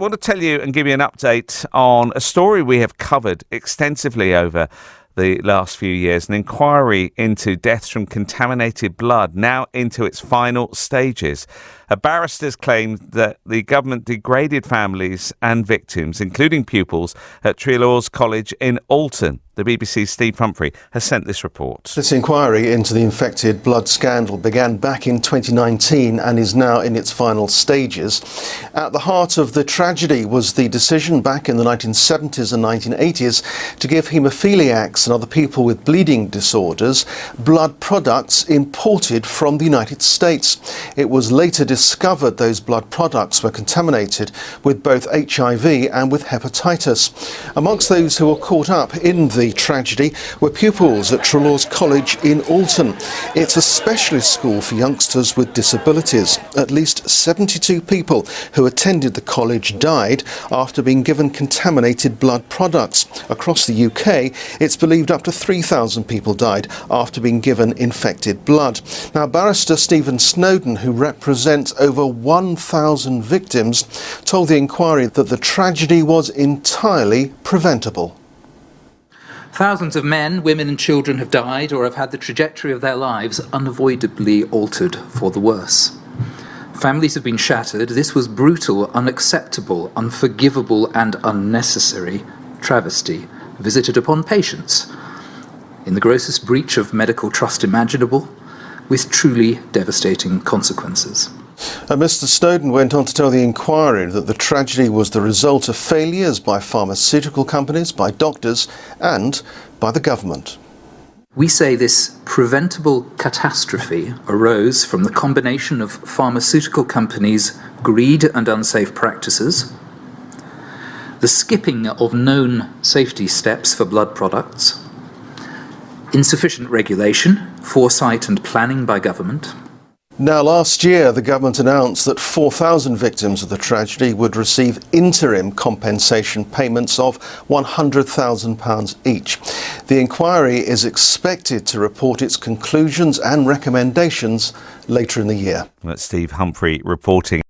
want to tell you and give you an update on a story we have covered extensively over the last few years, an inquiry into deaths from contaminated blood, now into its final stages. Barristers claimed that the government degraded families and victims, including pupils, at Treloar's College in Alton. The BBC's Steve Humphery has sent this report. This inquiry into the infected blood scandal began back in 2019 and is now in its final stages. At the heart of the tragedy was the decision back in the 1970s and 1980s to give haemophiliacs and other people with bleeding disorders blood products imported from the United States. It was later discovered those blood products were contaminated with both HIV and with hepatitis. Amongst those who were caught up in the tragedy were pupils at Treloar's College in Alton. It's a specialist school for youngsters with disabilities. At least 72 people who attended the college died after being given contaminated blood products. Across the UK, it's believed up to 3,000 people died after being given infected blood. Now, barrister Steven Snowden, who represents over 1,000 victims, told the inquiry that the tragedy was entirely preventable. Thousands of men, women and children have died or have had the trajectory of their lives unavoidably altered for the worse. Families have been shattered. This was brutal, unacceptable, unforgivable and unnecessary travesty visited upon patients in the grossest breach of medical trust imaginable, with truly devastating consequences. Mr. Snowden went on to tell the inquiry that the tragedy was the result of failures by pharmaceutical companies, by doctors and by the government. We say this preventable catastrophe arose from the combination of pharmaceutical companies' greed and unsafe practices, the skipping of known safety steps for blood products, insufficient regulation, foresight and planning by government. Now, last year, the government announced that 4,000 victims of the tragedy would receive interim compensation payments of £100,000 each. The inquiry is expected to report its conclusions and recommendations later in the year. That's Steve Humphery reporting.